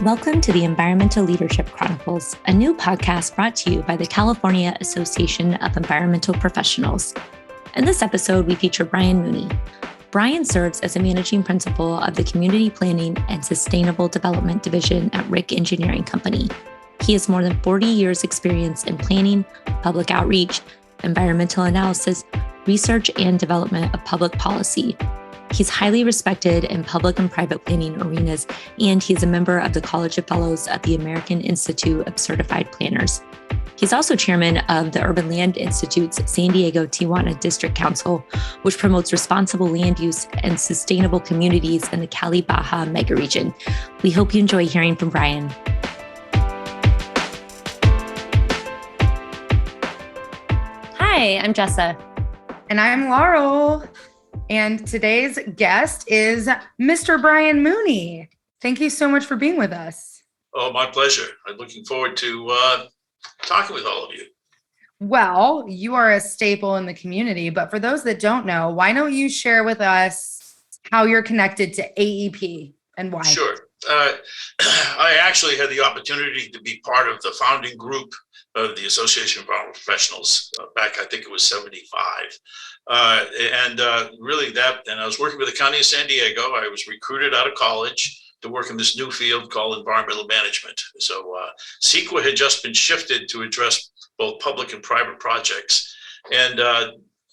Welcome to the Environmental Leadership Chronicles, a new podcast brought to you by the California Association of Environmental Professionals. In this episode, we feature Brian Mooney. Brian serves as a managing principal of the Community Planning and Sustainable Development Division at Rick Engineering Company. He has more than 40 years' experience in planning, public outreach, environmental analysis, research, and development of public policy. He's highly respected in public and private planning arenas, and he's a member of the College of Fellows of the American Institute of Certified Planners. He's also chairman of the Urban Land Institute's San Diego-Tijuana District Council, which promotes responsible land use and sustainable communities in the Cali Baja megaregion. We hope you enjoy hearing from Brian. Hi, I'm Jessa. And I'm Laurel. And today's guest is Mr. Brian Mooney. Thank you so much for being with us. Oh, my pleasure. I'm looking forward to talking with all of you. Well, you are a staple in the community, but for those that don't know, why don't you share with us how you're connected to AEP and why? Sure. I actually had the opportunity to be part of the founding group of the Association of Environmental Professionals back, I think it was 75. And I was working with the County of San Diego. I was recruited out of college to work in this new field called environmental management. So CEQA had just been shifted to address both public and private projects. And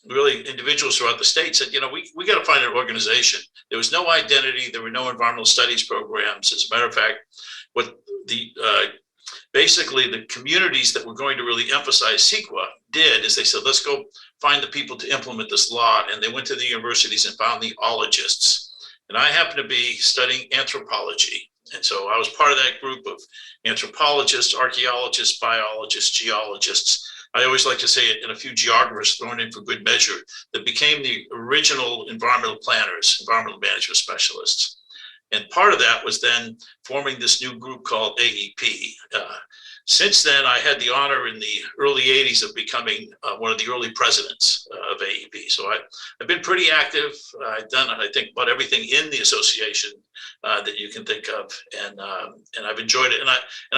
really individuals throughout the state said, we got to find an organization. There was no identity. There were no environmental studies programs. As a matter of fact, what basically the communities that were going to really emphasize CEQA did is they said, let's go find the people to implement this law. And they went to the universities and found the ologists. And I happened to be studying anthropology. And so I was part of that group of anthropologists, archaeologists, biologists, geologists. I always like to say it, and a few geographers thrown in for good measure, that became the original environmental planners, environmental management specialists. And part of that was then forming this new group called AEP. Since then, I had the honor in the early 80s of becoming one of the early presidents of AEP. So I've been pretty active. I've done, I think, about everything in the association that you can think of, and I've enjoyed it. And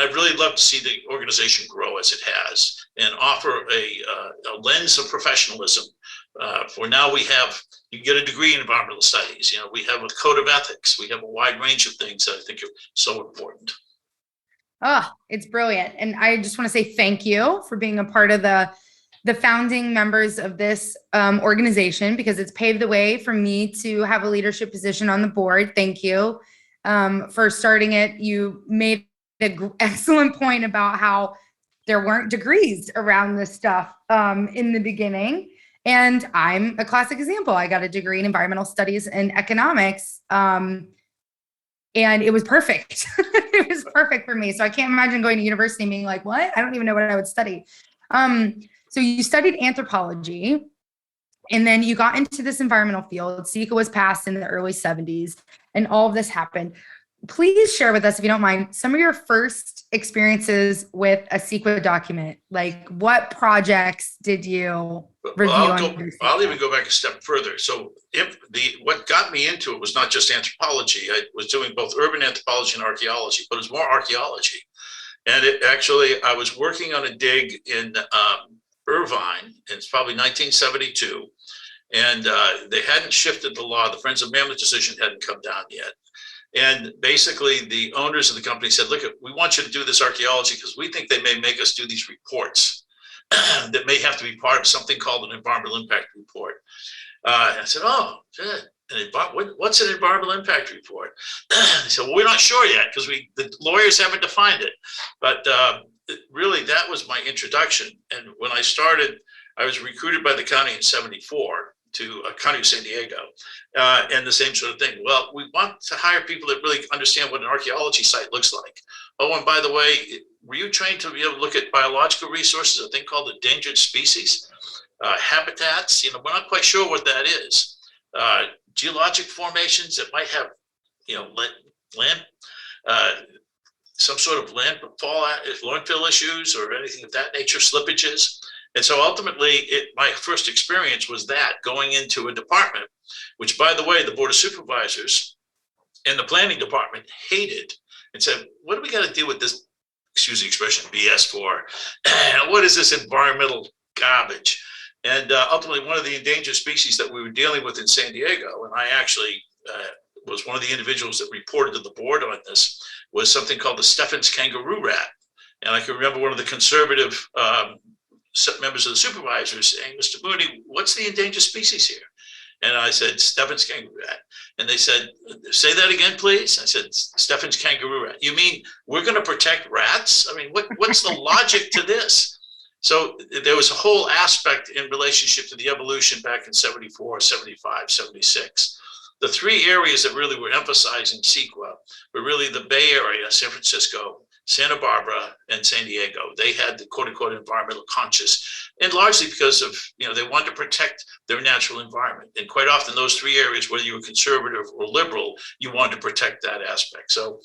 I've really loved to see the organization grow as it has and offer a lens of professionalism. For now, you get a degree in environmental studies. We have a code of ethics. We have a wide range of things that I think are so important. Oh, it's brilliant. And I just want to say thank you for being a part of the founding members of this organization, because it's paved the way for me to have a leadership position on the board. Thank you for starting it. You made an excellent point about how there weren't degrees around this stuff in the beginning. And I'm a classic example. I got a degree in environmental studies and economics. And it was perfect. It was perfect for me. So I can't imagine going to university and being like, what? I don't even know what I would study. So you studied anthropology, and then you got into this environmental field. CEQA was passed in the early 70s, and all of this happened. Please share with us, if you don't mind, some of your first experiences with a CEQA document. Like, what projects did you review? I'll even go back a step further. So what got me into it was not just anthropology. I was doing both urban anthropology and archaeology, but it was more archaeology. And I was working on a dig in Irvine, and it's probably 1972. And they hadn't shifted the law. The Friends of Mammoth decision hadn't come down yet. And basically, the owners of the company said, look, we want you to do this archaeology because we think they may make us do these reports that may have to be part of something called an environmental impact report. And I said, oh, good. And what's an environmental impact report? They said, well, we're not sure yet because the lawyers haven't defined it. But really, that was my introduction. And when I started, I was recruited by the county in 74 to County of San Diego, and the same sort of thing. Well, we want to hire people that really understand what an archaeology site looks like. Oh, and by the way, were you trained to be able to look at biological resources, a thing called endangered species, habitats? We're not quite sure what that is. Geologic formations that might have, land, some sort of landfill issues or anything of that nature, slippages. And so ultimately, my first experience was that, going into a department, which, by the way, the Board of Supervisors and the planning department hated and said, what do we got to do with this, excuse the expression, BS for? What is this environmental garbage? And ultimately, one of the endangered species that we were dealing with in San Diego, and I actually was one of the individuals that reported to the board on this, was something called the Steffens kangaroo rat. And I can remember one of the conservative members of the supervisors saying, Mr. Mooney, what's the endangered species here? And I said, Steffens kangaroo rat. And they said, say that again, please. I said, Steffens kangaroo rat. You mean we're going to protect rats? I mean, what's the logic to this? So there was a whole aspect in relationship to the evolution back in 74, 75, 76. The three areas that really were emphasizing CEQA were really the Bay Area, San Francisco, Santa Barbara, and San Diego. They had the quote unquote environmental conscious, and largely because of, they wanted to protect their natural environment. And quite often those three areas, whether you were conservative or liberal, you wanted to protect that aspect. So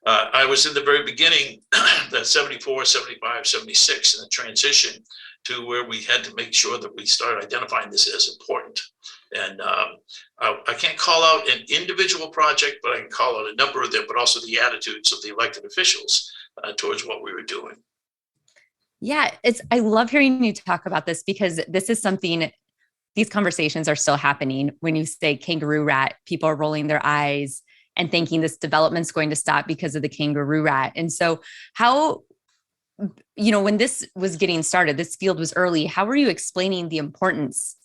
I was in the very beginning, that 74, 75, 76, in the transition to where we had to make sure that we started identifying this as important. And I can't call out an individual project, but I can call out a number of them, but also the attitudes of the elected officials towards what we were doing. Yeah, I love hearing you talk about this, because this is something, these conversations are still happening. When you say kangaroo rat, people are rolling their eyes and thinking this development's going to stop because of the kangaroo rat. And so how, when this was getting started, this field was early, how were you explaining the importance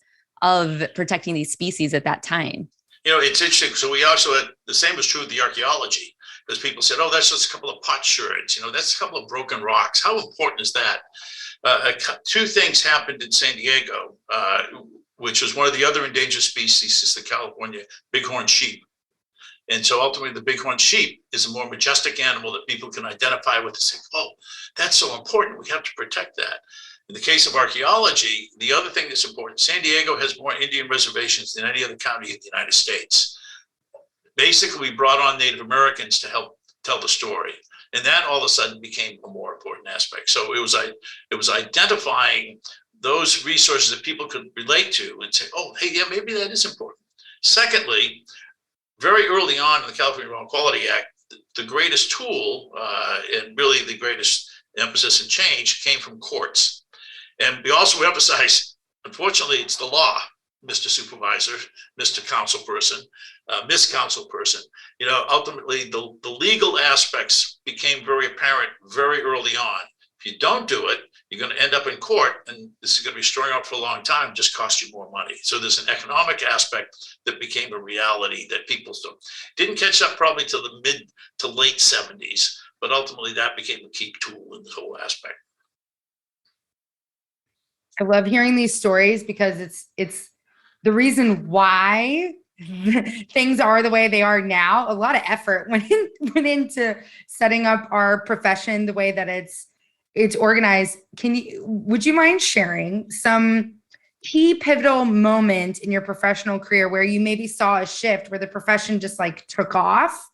of protecting these species at that time? It's interesting. So we also had, the same was true of the archaeology, because people said, oh, that's just a couple of potsherds, that's a couple of broken rocks. How important is that? Two things happened in San Diego, which was one of the other endangered species, is the California bighorn sheep. And so ultimately the bighorn sheep is a more majestic animal that people can identify with and say, oh, that's so important, we have to protect that. In the case of archaeology, the other thing that's important, San Diego has more Indian reservations than any other county in the United States. Basically, we brought on Native Americans to help tell the story. And that all of a sudden became a more important aspect. So it was identifying those resources that people could relate to and say, oh, hey, yeah, maybe that is important. Secondly, very early on in the California Environmental Quality Act, the greatest tool and really the greatest emphasis and change came from courts. And we also emphasize, unfortunately, it's the law, Mr. Supervisor, Mr. Councilperson, Miss Councilperson. Ultimately, the legal aspects became very apparent very early on. If you don't do it, you're going to end up in court, and this is going to be storing up for a long time, just cost you more money. So there's an economic aspect that became a reality that people still didn't catch up probably till the mid to late 70s, but ultimately that became a key tool in the whole aspect. I love hearing these stories, because it's the reason why things are the way they are now. A lot of effort went into setting up our profession the way that it's organized. Would you mind sharing some key pivotal moment in your professional career where you maybe saw a shift, where the profession just took off,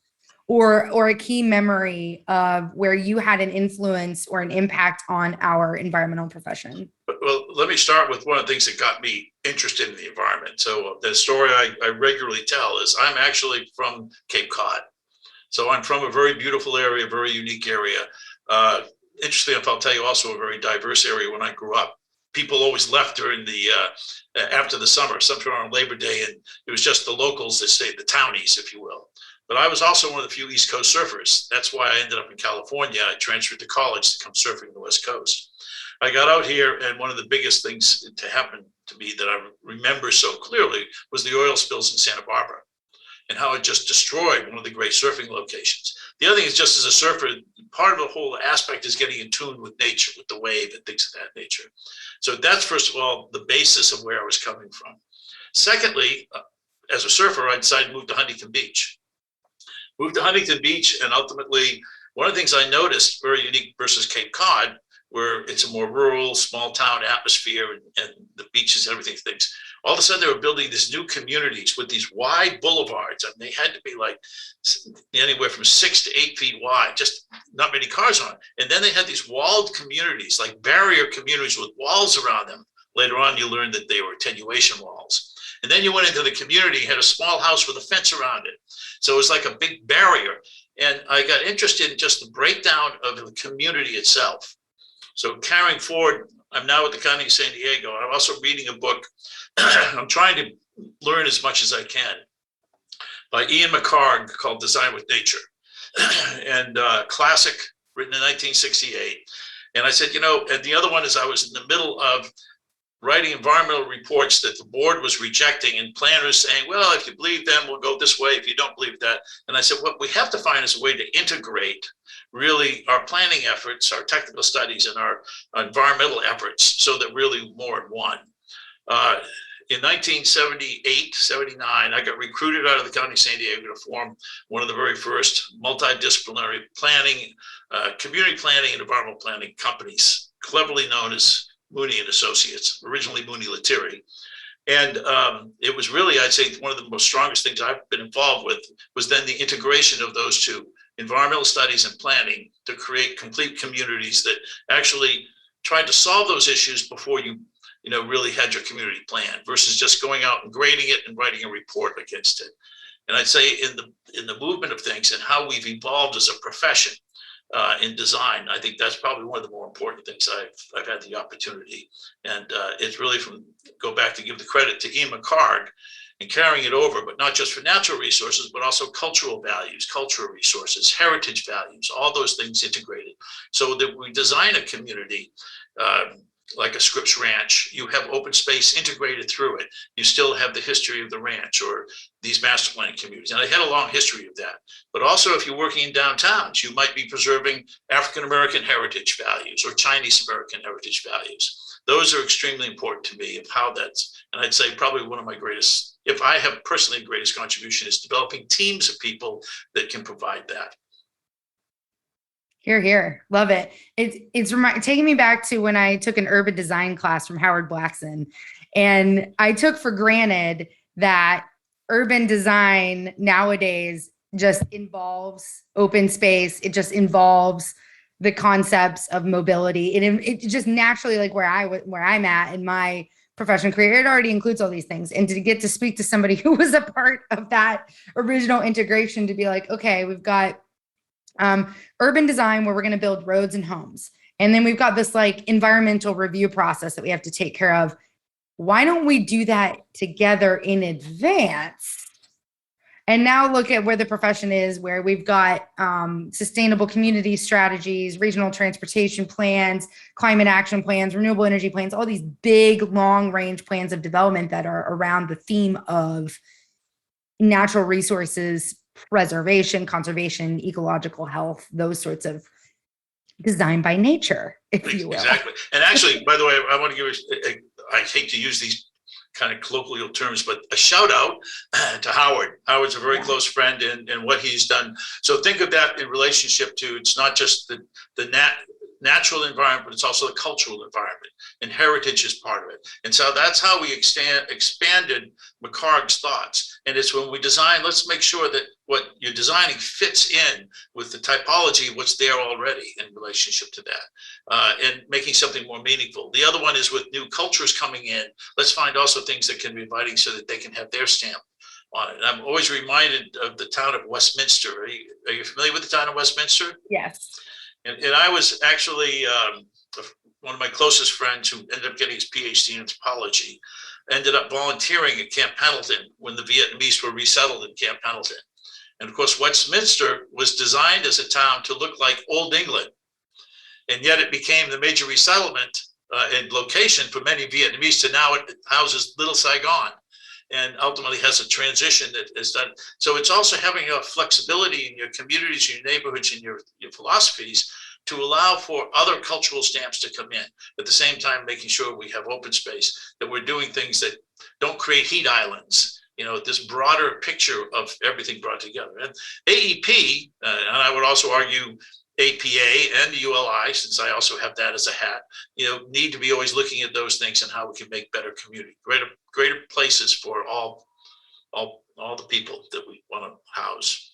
or a key memory of where you had an influence or an impact on our environmental profession? Well, let me start with one of the things that got me interested in the environment. So the story I regularly tell is I'm actually from Cape Cod. So I'm from a very beautiful area, very unique area. Interestingly enough, I'll tell you also a very diverse area. When I grew up, people always left during the after the summer, sometime on Labor Day, and it was just the locals that stayed, the townies, if you will. But I was also one of the few East Coast surfers. That's why I ended up in California. I transferred to college to come surfing on the West Coast. I got out here, and one of the biggest things to happen to me that I remember so clearly was the oil spills in Santa Barbara, and how it just destroyed one of the great surfing locations. The other thing is, just as a surfer, part of the whole aspect is getting in tune with nature, with the wave and things of that nature. So that's, first of all, the basis of where I was coming from. Secondly, as a surfer, I decided to move to Huntington Beach. Moved to Huntington Beach, and ultimately, one of the things I noticed, very unique versus Cape Cod, where it's a more rural, small town atmosphere, and the beaches and everything, things. All of a sudden, they were building these new communities with these wide boulevards, and they had to be like anywhere from 6 to 8 feet wide, just not many cars on. And then they had these walled communities, like barrier communities with walls around them. Later on, you learned that they were attenuation walls. And then you went into the community, had a small house with a fence around it. So it was like a big barrier. And I got interested in just the breakdown of the community itself. So carrying forward, I'm now at the County of San Diego. I'm also reading a book. I'm trying to learn as much as I can by Ian McHarg called Design with Nature, and classic, written in 1968. And I said, and the other one is I was in the middle of writing environmental reports that the board was rejecting, and planners saying, well, if you believe them, we'll go this way. If you don't believe that. And I said, what we have to find is a way to integrate really our planning efforts, our technical studies, and our environmental efforts so that really more in one. In 1978, 79, I got recruited out of the County of San Diego to form one of the very first multidisciplinary planning, community planning and environmental planning companies, cleverly known as Mooney and Associates, originally Mooney Lettieri. And it was really, I'd say, one of the most strongest things I've been involved with was then the integration of those two, environmental studies and planning, to create complete communities that actually tried to solve those issues before you really had your community plan, versus just going out and grading it and writing a report against it. And I'd say in the movement of things and how we've evolved as a profession in design, I think that's probably one of the more important things I've had the opportunity. And it's really go back to give the credit to Ian McHarg and carrying it over, but not just for natural resources, but also cultural values, cultural resources, heritage values, all those things integrated, so that we design a community like a Scripps Ranch. You have open space integrated through it. You still have the history of the ranch or these master planning communities. And I had a long history of that. But also, if you're working in downtowns, you might be preserving African-American heritage values or Chinese-American heritage values. Those are extremely important to me of how that's, and I'd say probably one of my greatest, if I have personally the greatest contribution, is developing teams of people that can provide that. Hear, hear. Love it. It's taking me back to when I took an urban design class from Howard Blackson, and I took for granted that urban design nowadays just involves open space. It just involves the concepts of mobility. It just naturally, like where I'm at in my professional career, it already includes all these things. And to get to speak to somebody who was a part of that original integration, to be like, okay, we've got urban design where we're going to build roads and homes. And then we've got this like environmental review process that we have to take care of. Why don't we do that together in advance? And now look at where the profession is, where we've got sustainable community strategies, regional transportation plans, climate action plans, renewable energy plans, all these big long range plans of development that are around the theme of natural resources preservation, conservation, ecological health, those sorts of design by nature, if you will. Exactly. And actually, by the way, I want to give I hate to use these kind of colloquial terms, but a shout out to Howard. Howard's a very close friend and what he's done. So think of that in relationship to, it's not just the natural environment, but it's also the cultural environment, and heritage is part of it. And so that's how we expanded McHarg's thoughts. And it's when we design, let's make sure that what you're designing fits in with the typology, what's there already in relationship to that, and making something more meaningful. The other one is with new cultures coming in, let's find also things that can be inviting so that they can have their stamp on it. And I'm always reminded of the town of Westminster. Are you familiar with the town of Westminster? Yes. And I was actually one of my closest friends who ended up getting his PhD in anthropology, ended up volunteering at Camp Pendleton when the Vietnamese were resettled in Camp Pendleton. And of course, Westminster was designed as a town to look like Old England. And yet it became the major resettlement and location for many Vietnamese, to now it houses Little Saigon, and ultimately has a transition that is done. So it's also having a flexibility in your communities, your neighborhoods, and your philosophies to allow for other cultural stamps to come in. At the same time, making sure we have open space, that we're doing things that don't create heat islands, this broader picture of everything brought together. And AEP, and I would also argue APA and ULI, since I also have that as a hat, need to be always looking at those things and how we can make better community, greater places for all the people that we want to house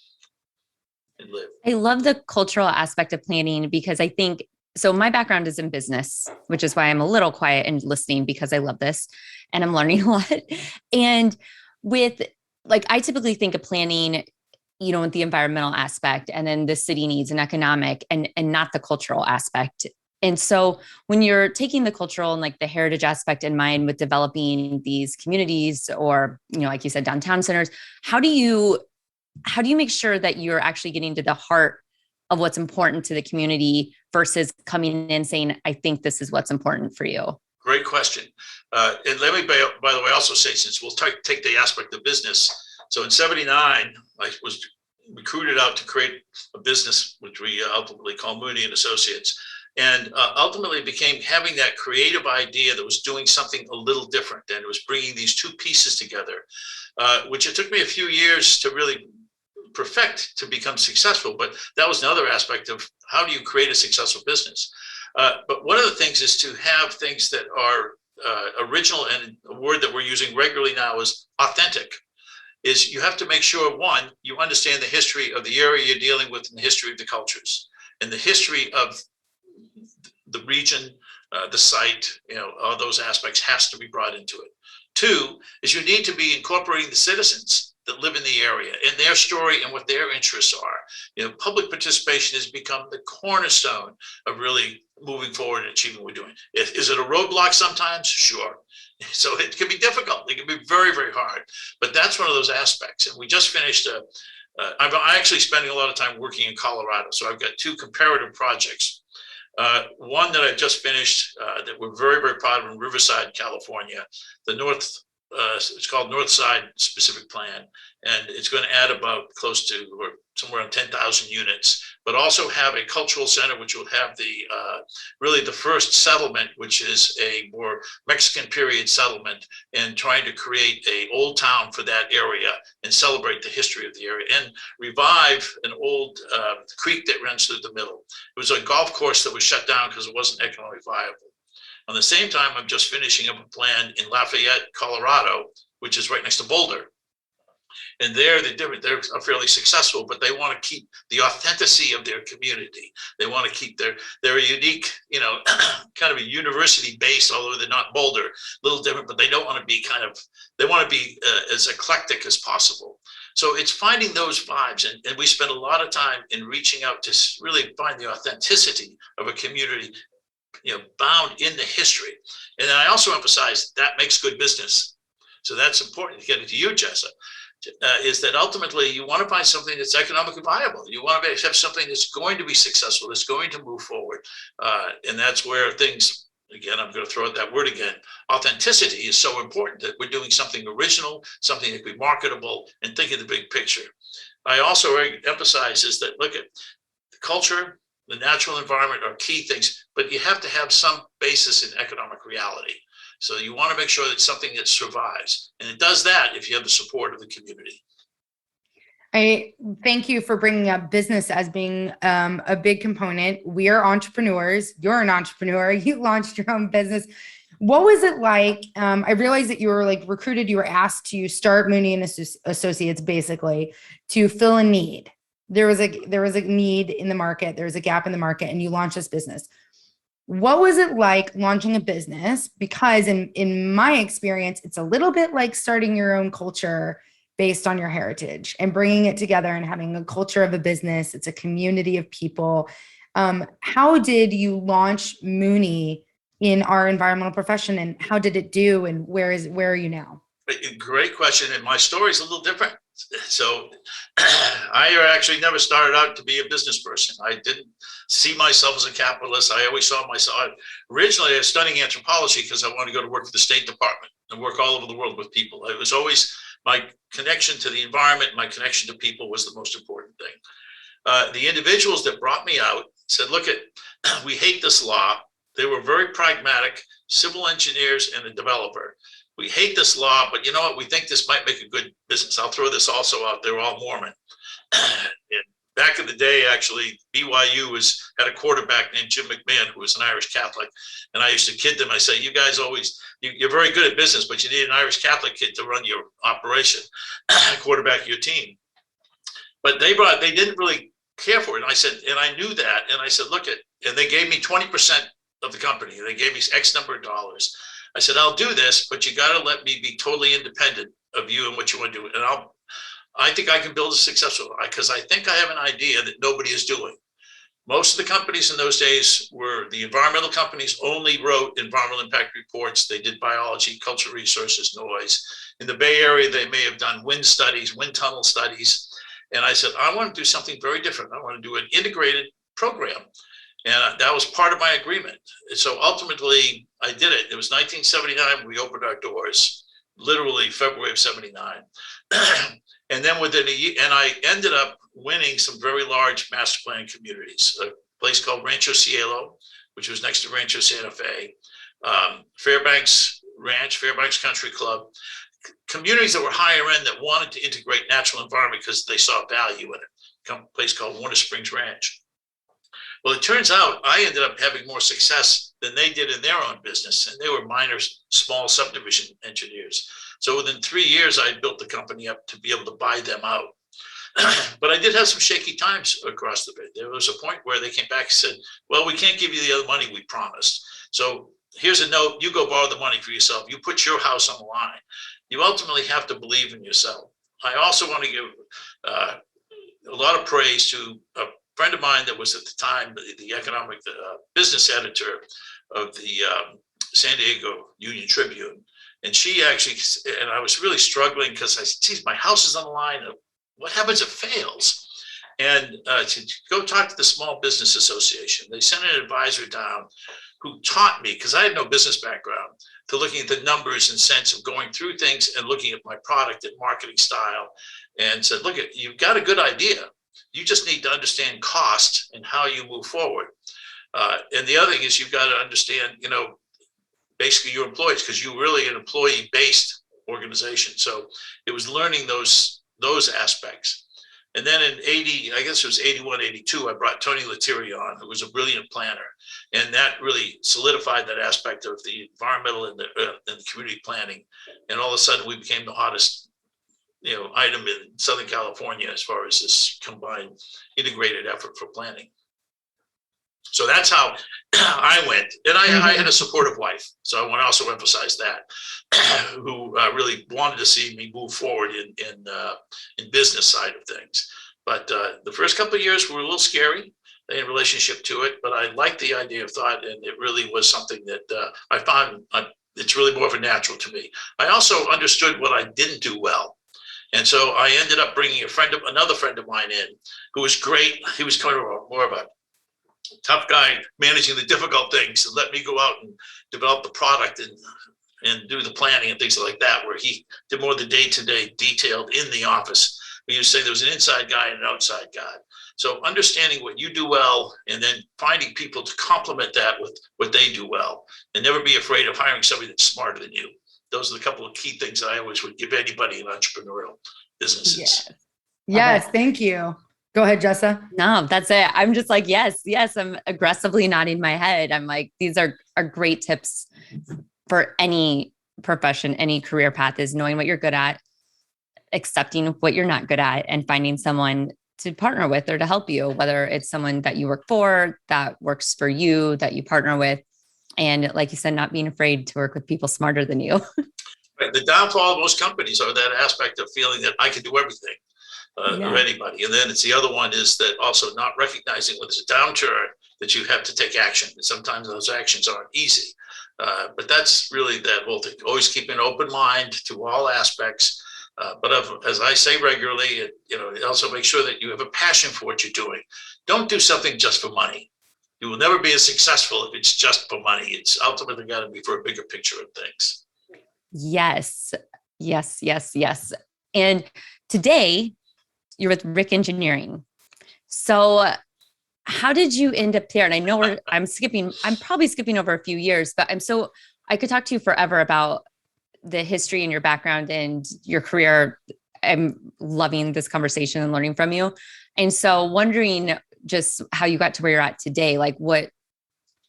and live. I love the cultural aspect of planning, because I think, so my background is in business, which is why I'm a little quiet and listening, because I love this and I'm learning a lot. And with, like, I typically think of planning the environmental aspect, and then the city needs and economic, and not the cultural aspect. And so when you're taking the cultural and like the heritage aspect in mind with developing these communities, or, like you said, downtown centers, how do you make sure that you're actually getting to the heart of what's important to the community versus coming in saying, I think this is what's important for you? Great question. And let me, by the way, also say, since we'll take the aspect of business. So in 79, I was recruited out to create a business, which we ultimately call Mooney and Associates. And ultimately became having that creative idea that was doing something a little different. And it was bringing these two pieces together, which it took me a few years to really perfect to become successful. But that was another aspect of how do you create a successful business. But one of the things is to have things that are original, and a word that we're using regularly now is authentic. Is you have to make sure, one, you understand the history of the area you're dealing with and the history of the cultures and the history of the region, the site, all those aspects has to be brought into it. Two is you need to be incorporating the citizens that live in the area and their story and what their interests are. Public participation has become the cornerstone of really moving forward and achieving what we're doing. Is it a roadblock sometimes? Sure. So it can be difficult. It can be very, very hard. But that's one of those aspects. And we just finished I'm actually spending a lot of time working in Colorado. So I've got two comparative projects. One that I just finished that we're very, very proud of in Riverside, California. It's called Northside Specific Plan, and it's going to add about close to or somewhere around 10,000 units, but also have a cultural center, which will have really the first settlement, which is a more Mexican period settlement, and trying to create a old town for that area and celebrate the history of the area and revive an old creek that runs through the middle. It was a golf course that was shut down because it wasn't economically viable. On the same time, I'm just finishing up a plan in Lafayette, Colorado, which is right next to Boulder. And they're fairly successful, but they want to keep the authenticity of their community. They want to keep their unique, kind of a university base, although they're not Boulder, a little different, but they don't want to be they want to be as eclectic as possible. So it's finding those vibes. And we spend a lot of time in reaching out to really find the authenticity of a community, bound in the history. And then I also emphasize that makes good business. So that's important to get into you, Jessa. Is that ultimately you want to find something that's economically viable. You want to have something that's going to be successful, that's going to move forward. And that's where things, again, I'm going to throw out that word again, authenticity is so important, that we're doing something original, something that can be marketable, and think of the big picture. I also emphasize is that, look at the culture, the natural environment are key things, but you have to have some basis in economic reality. So you want to make sure that it's something that survives. And it does that if you have the support of the community. I thank you for bringing up business as being a big component. We are entrepreneurs. You're an entrepreneur. You launched your own business. What was it like? I realized that you were recruited. You were asked to start Mooney and Associates basically to fill a need. There was a need in the market. There was a gap in the market, and you launched this business. What was it like launching a business? Because in my experience, it's a little bit like starting your own culture based on your heritage and bringing it together and having a culture of a business. It's a community of people. How did you launch Mooney in our environmental profession, and how did it do, and where are you now? Great question. And my story is a little different. So I actually never started out to be a business person. I didn't see myself as a capitalist. I always saw myself, originally I was studying anthropology because I wanted to go to work for the State Department and work all over the world with people. It was always my connection to the environment, my connection to people was the most important thing. The individuals that brought me out said, look, we hate this law. They were very pragmatic, civil engineers and a developer. We hate this law, but you know what? We think this might make a good business. I'll throw this also out. They're all Mormon. And back in the day, actually, BYU had a quarterback named Jim McMahon, who was an Irish Catholic. And I used to kid them. I say, you guys you're very good at business, but you need an Irish Catholic kid to run your operation, quarterback your team. But they didn't really care for it. And I said, and I knew that. And I said, and they gave me 20% of the company. They gave me X number of dollars. I said, I'll do this, but you got to let me be totally independent of you and what you want to do. And I think I can build a successful, because I think I have an idea that nobody is doing. Most of the companies in those days were the environmental companies, only wrote environmental impact reports. They did biology, cultural resources, noise. In the Bay Area, they may have done wind studies, wind tunnel studies. And I said, I want to do something very different. I want to do an integrated program. And that was part of my agreement. And so ultimately, I did it. It was 1979. We opened our doors, literally February of 79. And then within a year, and I ended up winning some very large master plan communities. A place called Rancho Cielo, which was next to Rancho Santa Fe, Fairbanks Ranch, Fairbanks Country Club, communities that were higher end that wanted to integrate natural environment because they saw value in it. A place called Warner Springs Ranch. Well, it turns out I ended up having more success than they did in their own business, and they were minor, small subdivision engineers. So within 3 years, I built the company up to be able to buy them out. But I did have some shaky times across the bit. There was a point where they came back and said, well, we can't give you the other money we promised. So here's a note, you go borrow the money for yourself. You put your house on the line. You ultimately have to believe in yourself. I also want to give a lot of praise to a friend of mine that was at the time the economic business editor of the San Diego Union Tribune. And she actually, and I was really struggling because I said, geez, my house is on the line. What happens if it fails? And to go talk to the Small Business Association. They sent an advisor down who taught me, because I had no business background, to looking at the numbers and sense of going through things and looking at my product and marketing style, and said, look, you've got a good idea. You just need to understand cost and how you move forward. And the other thing is you've got to understand, basically your employees, because you're really an employee-based organization. So it was learning those aspects. And then in 80, I guess it was 81, 82, I brought Tony Lettieri on, who was a brilliant planner. And that really solidified that aspect of the environmental and the community planning. And all of a sudden we became the hottest item in Southern California as far as this combined integrated effort for planning. So that's how I went. And I had a supportive wife. So I want to also emphasize that, who really wanted to see me move forward in business side of things. But the first couple of years were a little scary in relationship to it, but I liked the idea of thought, and it really was something that I found it's really more of a natural to me. I also understood what I didn't do well. And so I ended up bringing another friend of mine in, who was great. He was kind of more of a tough guy managing the difficult things, and let me go out and develop the product and do the planning and things like that, where he did more of the day-to-day detailed in the office. We used to say there was an inside guy and an outside guy. So understanding what you do well, and then finding people to complement that with what they do well, and never be afraid of hiring somebody that's smarter than you. Those are the couple of key things I always would give anybody in entrepreneurial businesses. Yes, thank you. Go ahead, Jessa. No, that's it. I'm just like, yes. I'm aggressively nodding my head. I'm like, these are great tips for any profession, any career path, is knowing what you're good at, accepting what you're not good at, and finding someone to partner with or to help you, whether it's someone that you work for, that works for you, that you partner with. And like you said, not being afraid to work with people smarter than you. Right. The downfall of most companies are that aspect of feeling that I can do everything. Or anybody. And then it's the other one is that also not recognizing when there's a downturn that you have to take action. And sometimes those actions aren't easy. But that's really that whole thing. Always keep an open mind to all aspects. But as I say regularly, also make sure that you have a passion for what you're doing. Don't do something just for money. You will never be as successful if it's just for money. It's ultimately got to be for a bigger picture of things. Yes. And today, you're with Rick Engineering. So how did you end up there? And I know I'm probably skipping over a few years, but I could talk to you forever about the history and your background and your career. I'm loving this conversation and learning from you. And so wondering just how you got to where you're at today, like what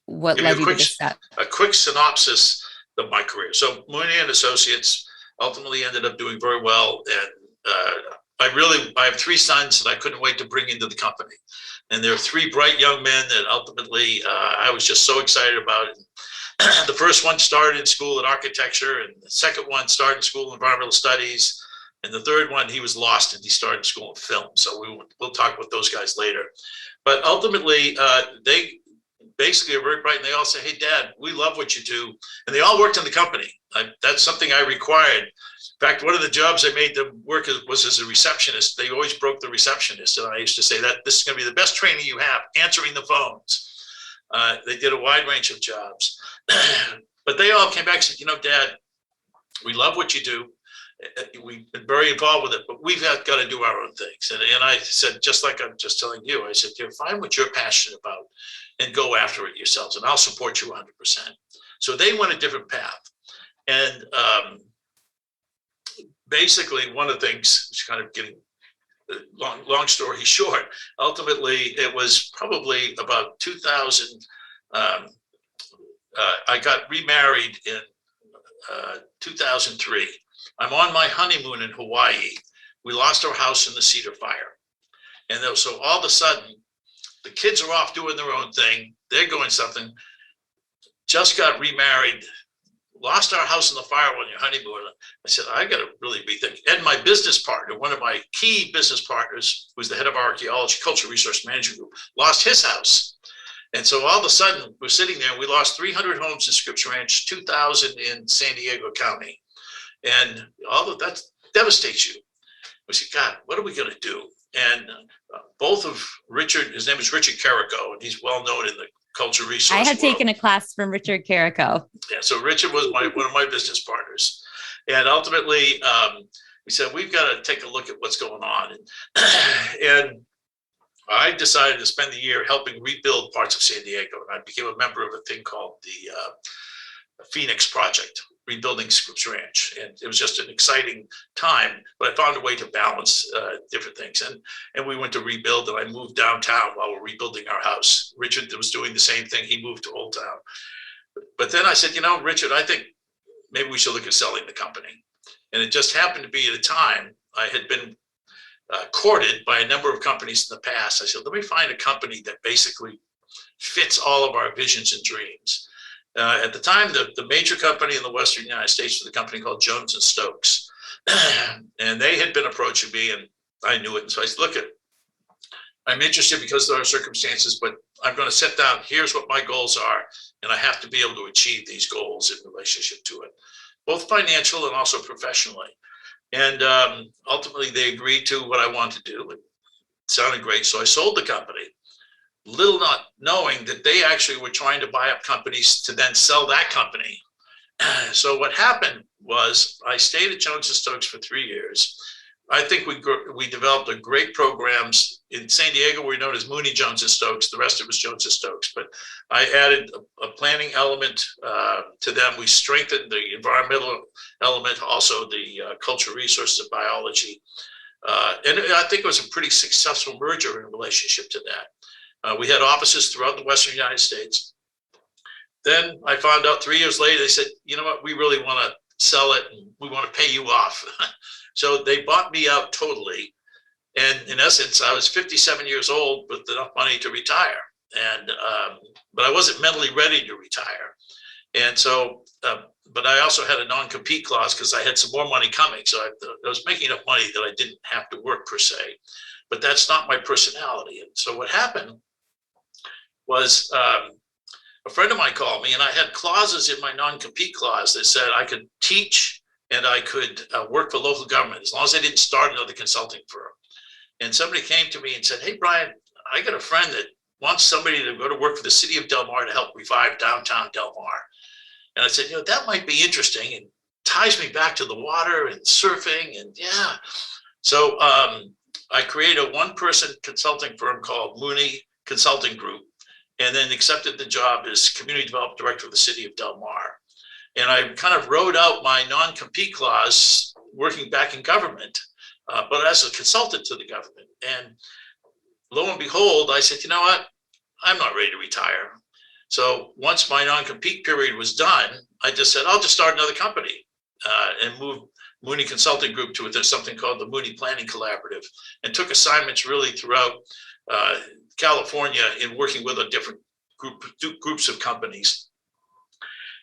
led you to this step? A quick synopsis of my career. So Mooney and Associates ultimately ended up doing very well. And I have 3 sons that I couldn't wait to bring into the company. And there are 3 bright young men that ultimately I was just so excited about it. The first one started in school in architecture, and the second one started in school in environmental studies. And the third one, he was lost and he started school in film. So we'll talk with those guys later. But ultimately, they basically are very bright and they all say, hey, Dad, we love what you do. And they all worked in the company. That's something I required. In fact, one of the jobs I made them work was as a receptionist. They always broke the receptionist. And I used to say that this is going to be the best training you have, answering the phones. They did a wide range of jobs. But they all came back and said, Dad, we love what you do. We've been very involved with it, but we've got to do our own things. And I said, just like I'm just telling you, I said, find what you're passionate about and go after it yourselves, and I'll support you 100%. So they went a different path. And basically, one of the things, which kind of getting long story short, ultimately, it was probably about 2000. I got remarried in 2003. I'm on my honeymoon in Hawaii. We lost our house in the Cedar Fire. And so all of a sudden, the kids are off doing their own thing. They're going something. Just got remarried. Lost our house in the fire on your honeymoon. I said, I got to really be thinking. And my business partner, one of my key business partners, who's the head of our archaeology, cultural resource management group, lost his house. And so all of a sudden, we're sitting there, and we lost 300 homes in Scripps Ranch, 2,000 in San Diego County. And all of that devastates you. We said, God, what are we going to do? And both of Richard, his name is Richard Carrico, and he's well known in the culture resource I had world. taken a class from Richard Carrico. Yeah, so Richard was one of my business partners. And ultimately, we said, we've got to take a look at what's going on. And I decided to spend the year helping rebuild parts of San Diego. And I became a member of a thing called the Phoenix Project, rebuilding Scripps Ranch. And it was just an exciting time, but I found a way to balance different things. And we went to rebuild, and I moved downtown while we're rebuilding our house. Richard was doing the same thing. He moved to Old Town. But then I said, Richard, I think maybe we should look at selling the company. And it just happened to be at a time I had been courted by a number of companies in the past. I said, let me find a company that basically fits all of our visions and dreams. At the time, the major company in the Western United States was a company called Jones and Stokes. And they had been approaching me, and I knew it. And so I said, look, I'm interested because of our circumstances, but I'm going to set down, here's what my goals are, and I have to be able to achieve these goals in relationship to it, both financial and also professionally. And ultimately, they agreed to what I wanted to do. It sounded great. So I sold the company, little not knowing that they actually were trying to buy up companies to then sell that company. So what happened was I stayed at Jones and Stokes for 3 years. I think we developed a great programs in San Diego. We're known as Mooney Jones and Stokes. The rest of it was Jones and Stokes. But I added a planning element to them. We strengthened the environmental element, also the cultural resources of biology. And I think it was a pretty successful merger in relationship to that. We had offices throughout the Western United States. Then I found out 3 years later, they said, you know what, we really want to sell it and we want to pay you off. So they bought me out totally. And in essence, I was 57 years old with enough money to retire. And but I wasn't mentally ready to retire. And so, but I also had a non-compete clause because I had some more money coming. So I was making enough money that I didn't have to work per se. But that's not my personality. And so what happened was a friend of mine called me, and I had clauses in my non-compete clause that said I could teach and I could work for local government as long as I didn't start another consulting firm. And somebody came to me and said, hey, Brian, I got a friend that wants somebody to go to work for the city of Del Mar to help revive downtown Del Mar. And I said, that might be interesting, and ties me back to the water and surfing, and yeah. So I created a one-person consulting firm called Mooney Consulting Group, and then accepted the job as community development director of the city of Del Mar. And I kind of wrote out my non-compete clause working back in government, but as a consultant to the government. And lo and behold, I said, you know what? I'm not ready to retire. So once my non-compete period was done, I just said, I'll just start another company and move Mooney Consulting Group to it. There's something called the Mooney Planning Collaborative, and took assignments really throughout California in working with a different groups of companies.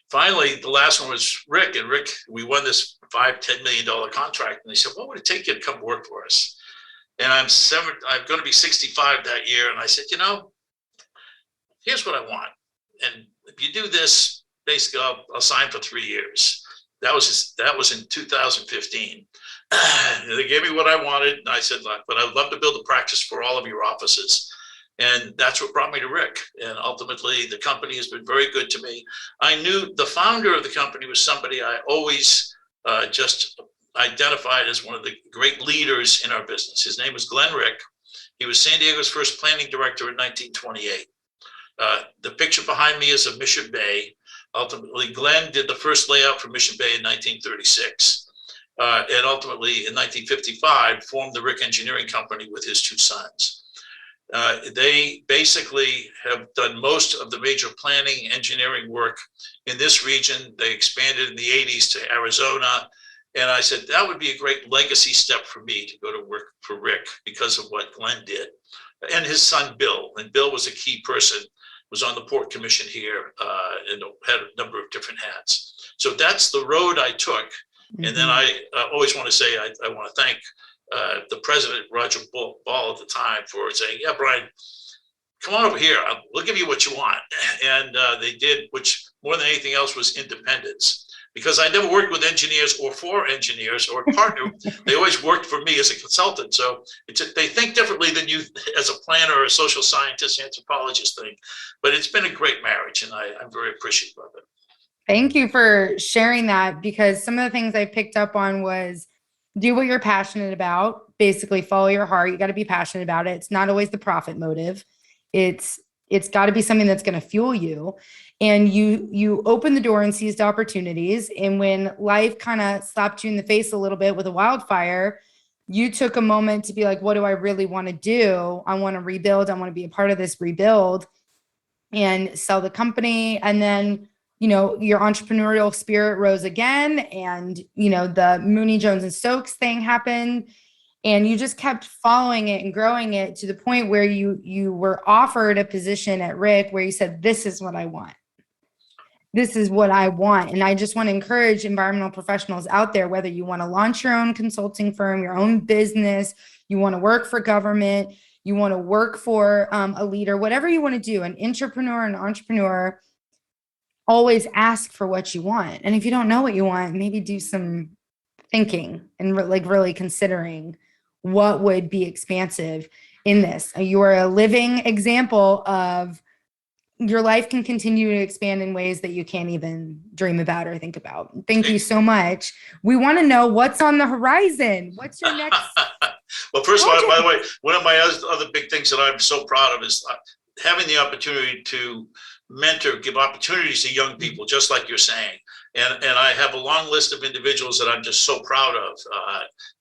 finally, the last one was Rick. And Rick, we won this $10 million contract. And they said, what would it take you to come work for us? And I'm going to be 65 that year. And I said, here's what I want. And if you do this, basically, I'll sign for 3 years. That was in 2015. They gave me what I wanted. And I said, but I'd love to build a practice for all of your offices. And that's what brought me to Rick. And ultimately, the company has been very good to me. I knew the founder of the company was somebody I always just identified as one of the great leaders in our business. His name was Glenn Rick. He was San Diego's first planning director in 1928. The picture behind me is of Mission Bay. Ultimately, Glenn did the first layout for Mission Bay in 1936. And ultimately, in 1955, formed the Rick Engineering Company with his 2 sons. They basically have done most of the major planning engineering work in this region. They expanded in the 80s to Arizona. And I said, that would be a great legacy step for me to go to work for Rick because of what Glenn did. And his son, Bill. And Bill was a key person, was on the Port Commission here and had a number of different hats. So that's the road I took. Mm-hmm. And then I always want to say, I want to thank the president, Roger Ball at the time, for saying, yeah, Brian, come on over here. We'll give you what you want. And they did, which more than anything else was independence. Because I never worked with engineers or for engineers or partner. They always worked for me as a consultant. So they think differently than you as a planner or a social scientist, anthropologist thing. But it's been a great marriage, and I'm very appreciative of it. Thank you for sharing that, because some of the things I picked up on was do what you're passionate about, basically follow your heart. You got to be passionate about it. It's not always the profit motive. It's got to be something that's going to fuel you. And you open the door and seized opportunities. And when life kind of slapped you in the face a little bit with a wildfire, you took a moment to be like, what do I really want to do? I want to rebuild. I want to be a part of this rebuild and sell the company. And then, your entrepreneurial spirit rose again. And, the Mooney, Jones and Stokes thing happened. And you just kept following it and growing it to the point where you were offered a position at Rick where you said, this is what I want. This is what I want. And I just want to encourage environmental professionals out there, whether you want to launch your own consulting firm, your own business, you want to work for government, you want to work for a leader, whatever you want to do, an entrepreneur, always ask for what you want. And if you don't know what you want, maybe do some thinking and really considering what would be expansive in this. You are a living example of your life can continue to expand in ways that you can't even dream about or think about. Thank you so much. We want to know what's on the horizon. What's your next? Well, first of all, by the way, one of my other big things that I'm so proud of is having the opportunity to mentor, give opportunities to young people, just like you're saying. And I have a long list of individuals that I'm just so proud of.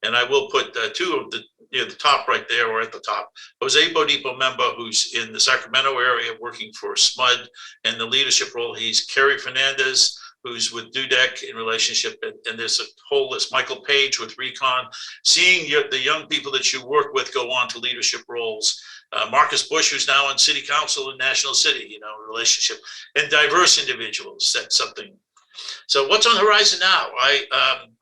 And I will put 2 of the top right there, or at the top. Jose Bodipo Memba, who's in the Sacramento area working for SMUD and the leadership role. He's Kerry Fernandez, who's with Dudek in relationship. And there's a whole list. Michael Page with Recon. Seeing the young people that you work with go on to leadership roles. Marcus Bush, who's now on city council in National City, relationship. And diverse individuals. That's something. So what's on the horizon now?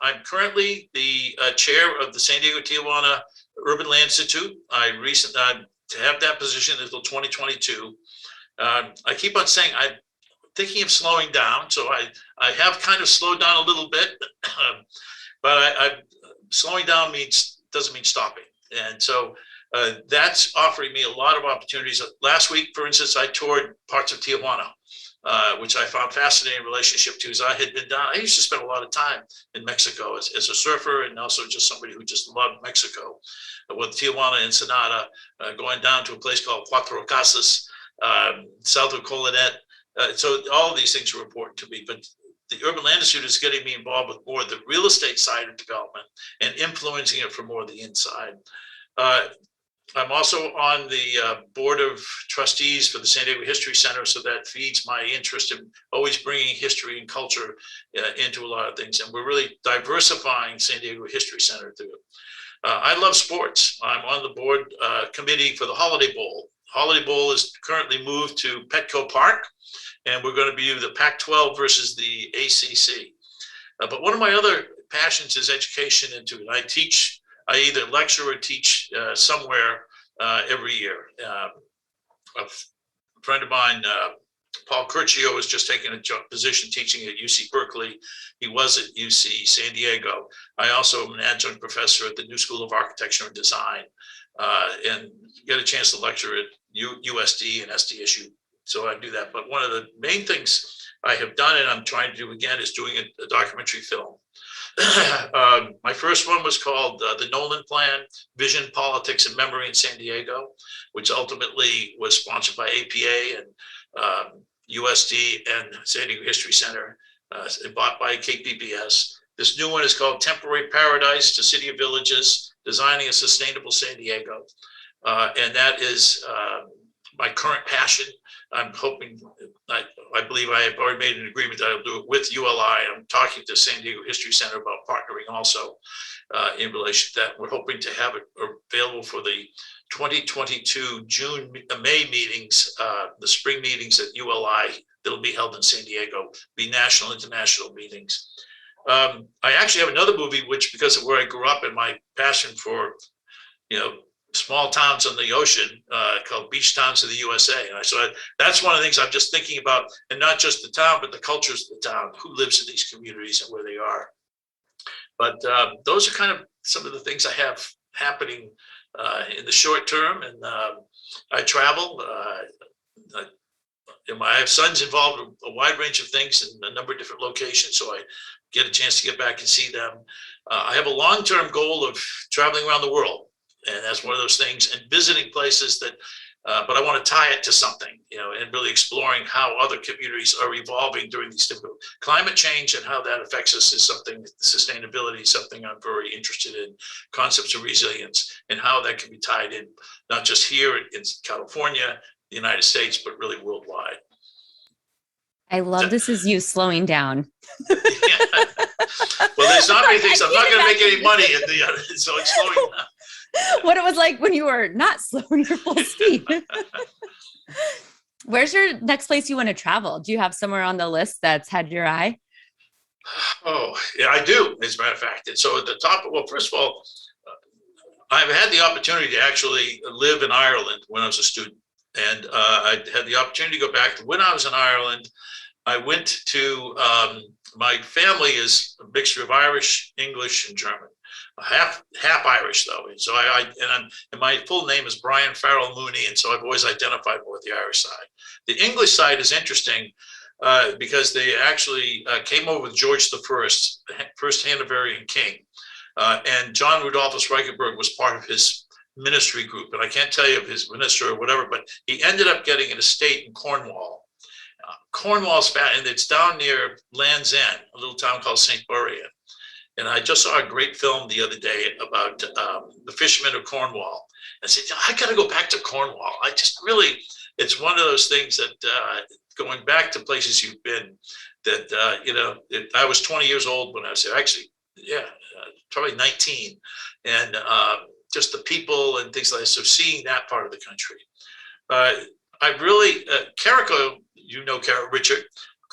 I'm currently the chair of the San Diego-Tijuana Urban Land Institute. To have that position until 2022. I keep on saying I'm thinking of slowing down. So I have kind of slowed down a little bit, but slowing down doesn't mean stopping. And so that's offering me a lot of opportunities. Last week, for instance, I toured parts of Tijuana. Which I found fascinating in relationship to, as I had been down. I used to spend a lot of time in Mexico as a surfer, and also just somebody who just loved Mexico. With Tijuana, Ensenada, going down to a place called Cuatro Casas, south of Colonet. So all of these things are important to me. But the Urban Land Institute is getting me involved with more of the real estate side of development and influencing it from more of the inside. I'm also on the board of trustees for the San Diego History Center, so that feeds my interest in always bringing history and culture into a lot of things. And we're really diversifying San Diego History Center through it. I love sports. I'm on the board committee for the Holiday Bowl. Holiday Bowl is currently moved to Petco Park, and we're going to be the Pac-12 versus the ACC. But one of my other passions is education, and I teach. I either lecture or teach somewhere every year. A friend of mine, Paul Curcio, is just taking a position teaching at UC Berkeley. He was at UC San Diego. I also am an adjunct professor at the New School of Architecture and Design, and get a chance to lecture at USD and SDSU. So I do that. But one of the main things I have done, and I'm trying to do again, is doing a documentary film. My first one was called The Nolan Plan, Vision, Politics, and Memory in San Diego, which ultimately was sponsored by APA and USD and San Diego History Center, and bought by KPBS. This new one is called Temporary Paradise to City of Villages, Designing a Sustainable San Diego. And that is my current passion. I'm hoping, I believe I have already made an agreement that I'll do it with ULI. I'm talking to San Diego History Center about partnering also in relation to that. We're hoping to have it available for the 2022 May meetings, the spring meetings at ULI that'll be held in San Diego, be national, international meetings. I actually have another movie, which, because of where I grew up and my passion for, small towns on the ocean, called Beach Towns of the USA. And so that's one of the things I'm just thinking about, and not just the town, but the cultures of the town, who lives in these communities and where they are. But those are kind of some of the things I have happening in the short term. And I travel. I have sons involved in a wide range of things in a number of different locations, so I get a chance to get back and see them. I have a long-term goal of traveling around the world. And that's one of those things, and visiting places that, but I want to tie it to something, and really exploring how other communities are evolving during these difficult climate change and how that affects us is something, sustainability is something I'm very interested in, concepts of resilience and how that can be tied in, not just here in California, the United States, but really worldwide. I love this is you slowing down. Yeah. Well, there's not many things. I'm not going to make any money in so it's slowing down. What it was like when you were not slowing your full speed. Where's your next place you want to travel? Do you have somewhere on the list that's had your eye? Oh, yeah, I do, as a matter of fact. And so at the top, well, first of all, I've had the opportunity to actually live in Ireland when I was a student. And I had the opportunity to go back. When I was in Ireland, I went to, my family is a mixture of Irish, English, and German. Half Irish though, and so and my full name is Brian Mooney, and so I've always identified more with the Irish side. The English side is interesting because they actually came over with George the first Hanoverian king, and John Rudolphus Reichenberg was part of his ministry group, and I can't tell you of his minister or whatever, but he ended up getting an estate in Cornwall. Cornwall's fat, and it's down near Land's End, a little town called St. Buryan. And I just saw a great film the other day about the fishermen of Cornwall. I said, I got to go back to Cornwall. I just really, it's one of those things that going back to places you've been, that, I was 20 years old when I was there. Actually, probably 19. And just the people and things like that. So seeing that part of the country. I really, Carrico, Richard.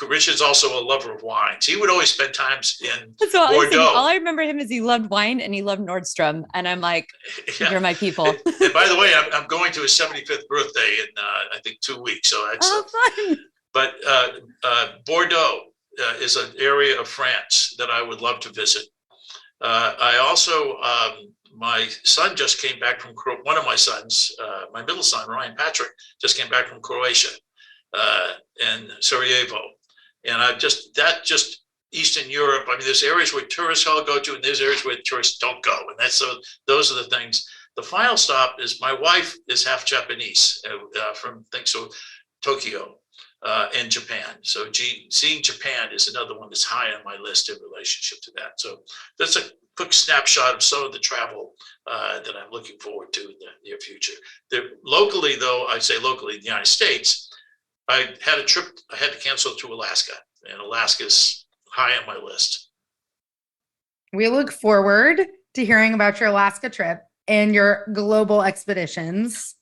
Richard's also a lover of wines. He would always spend times in Bordeaux. All I remember him is he loved wine and he loved Nordstrom. And I'm like, you're my people. And by the way, I'm going to his 75th birthday in, I think, 2 weeks. So that's fun. But Bordeaux is an area of France that I would love to visit. I also, my son just came back from, one of my sons, my middle son, Ryan Patrick, just came back from Croatia and Sarajevo. And just Eastern Europe. I mean, there's areas where tourists all go to, and there's areas where tourists don't go. And those are the things. The final stop is my wife is half Japanese from Tokyo and Japan. So seeing Japan is another one that's high on my list in relationship to that. So that's a quick snapshot of some of the travel that I'm looking forward to in the near future. Locally, though, I say locally in the United States, I had a trip I had to cancel to Alaska, and Alaska's high on my list. We look forward to hearing about your Alaska trip and your global expeditions.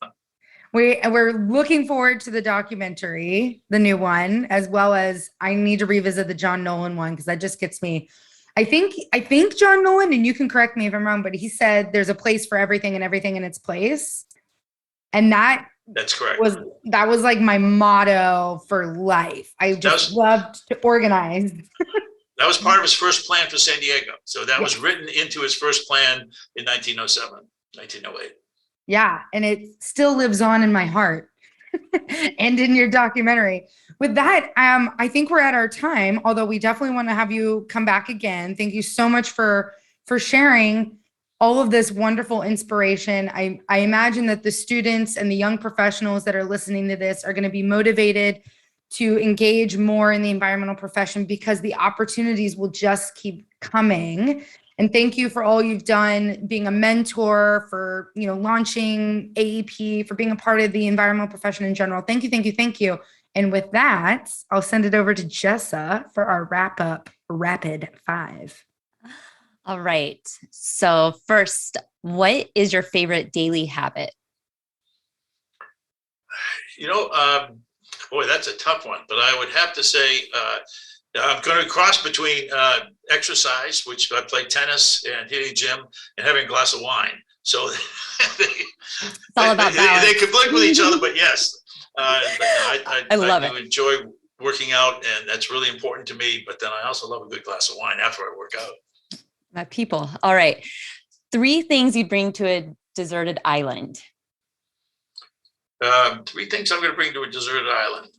We're looking forward to the documentary, the new one, as well as I need to revisit the John Nolan one because that just gets me. I think John Nolan, and you can correct me if I'm wrong, but he said there's a place for everything and everything in its place. And That's correct. that was like my motto for life. I just loved to organize. That was part of his first plan for San Diego. So that was Yes. written into his first plan in 1907, 1908. Yeah, and it still lives on in my heart and in your documentary. With that, I think we're at our time, although we definitely want to have you come back again. Thank you so much for sharing all of this wonderful inspiration. I imagine that the students and the young professionals that are listening to this are going to be motivated to engage more in the environmental profession because the opportunities will just keep coming. And thank you for all you've done, being a mentor, for launching AEP, for being a part of the environmental profession in general. Thank you, thank you, thank you. And with that, I'll send it over to Jessa for our wrap up rapid five. All right. So first, what is your favorite daily habit? Boy, that's a tough one, but I would have to say I'm going to cross between exercise, which I play tennis and hitting gym, and having a glass of wine. So It's all about balance. They conflict with each other, but yes, I love do enjoy working out, and that's really important to me. But then I also love a good glass of wine after I work out. My people. All right. 3 things you'd bring to a deserted island. 3 things I'm going to bring to a deserted island.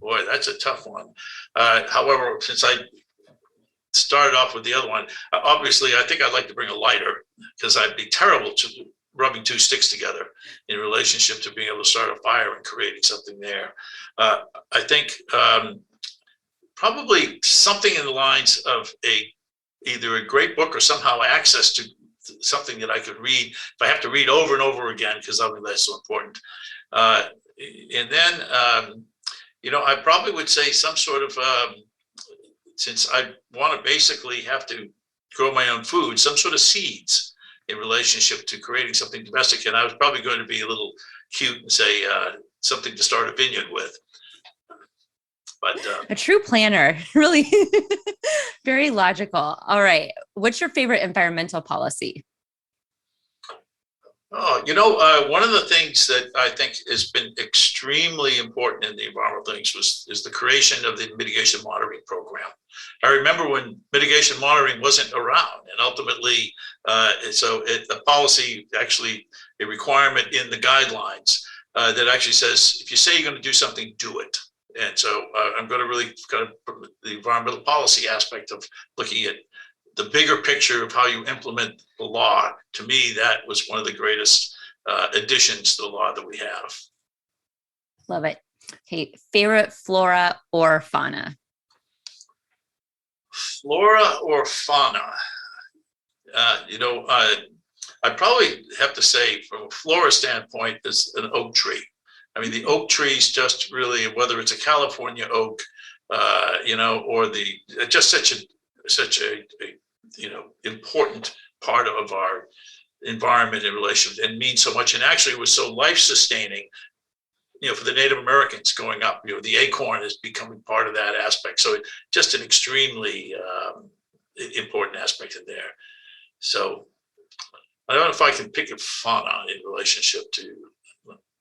Boy, that's a tough one. However, since I started off with the other one, obviously, I think I'd like to bring a lighter because I'd be terrible to rubbing 2 sticks together in relationship to being able to start a fire and creating something there. I think probably something in the lines of either a great book or somehow access to something that I could read if I have to read over and over again, because I think that's so important. And then, I probably would say some sort of, since I want to basically have to grow my own food, some sort of seeds in relationship to creating something domestic. And I was probably going to be a little cute and say something to start a vineyard with. But a true planner, really very logical. All right. What's your favorite environmental policy? One of the things that I think has been extremely important in the environmental things is the creation of the mitigation monitoring program. I remember when mitigation monitoring wasn't around, and ultimately, the policy, actually a requirement in the guidelines that actually says, if you say you're going to do something, do it. And so I'm going to really kind of the environmental policy aspect of looking at the bigger picture of how you implement the law. To me, that was one of the greatest additions to the law that we have. Love it. Okay. Favorite flora or fauna? Flora or fauna? I probably have to say from a flora standpoint, is an oak tree. I mean, the oak trees just really, whether it's a California oak, or just such a important part of our environment in relation and means so much. And actually it was so life-sustaining, for the Native Americans going up, the acorn is becoming part of that aspect. So just an extremely important aspect in there. So I don't know if I can pick a fauna in relationship to,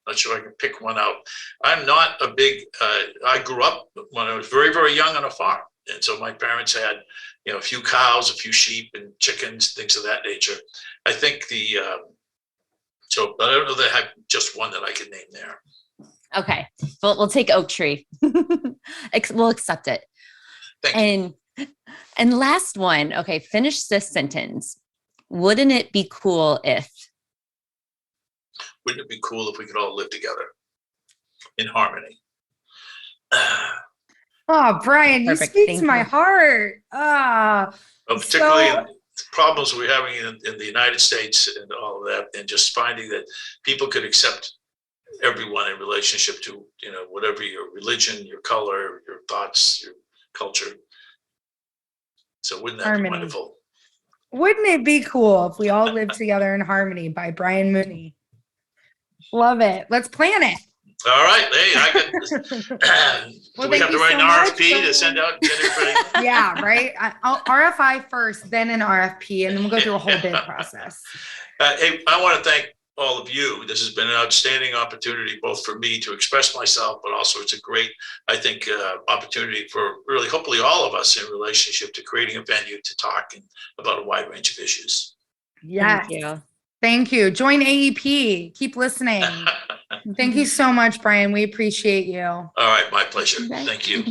not sure I can pick one out. I'm not a big, I grew up when I was very, very young on a farm. And so my parents had, a few cows, a few sheep and chickens, things of that nature. I think but I don't know that I have just one that I can name there. Okay. Well, we'll take oak tree. We'll accept it. Thank you. And last one. Okay. Finish this sentence. Wouldn't it be cool if? Wouldn't it be cool if we could all live together in harmony? Oh, Brian, Perfect. You speak Thank to my you. heart. Particularly in problems we're having in the United States and all of that, and just finding that people could accept everyone in relationship to, whatever your religion, your color, your thoughts, your culture. So wouldn't that be wonderful? Wouldn't it be cool if we all lived together in harmony by Brian Mooney? Love it. Let's plan it. All right. Hey, do we have to write an RFP to send out and get everybody? Yeah, right. I'll RFI first, then an RFP, and then we'll go through a whole bid process. Hey, I want to thank all of you. This has been an outstanding opportunity, both for me to express myself, but also it's a great, I think, opportunity for really, hopefully all of us in relationship to creating a venue to talk about a wide range of issues. Yes. Thank you. Thank you. Join AEP. Keep listening. Thank you so much, Brian. We appreciate you. All right. My pleasure. Okay. Thank you.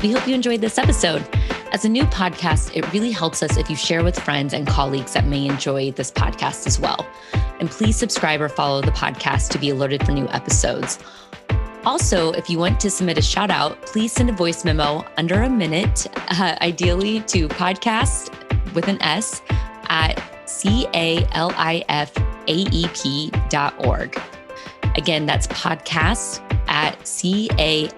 We hope you enjoyed this episode. As a new podcast, it really helps us if you share with friends and colleagues that may enjoy this podcast as well. And please subscribe or follow the podcast to be alerted for new episodes. Also, if you want to submit a shout out, please send a voice memo under a minute, ideally to podcast with an S at califAEP.org. Again, that's podcast at califAEP.org,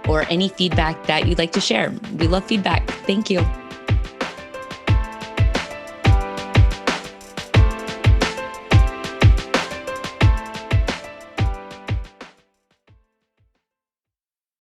or any feedback that you'd like to share. We love feedback. Thank you.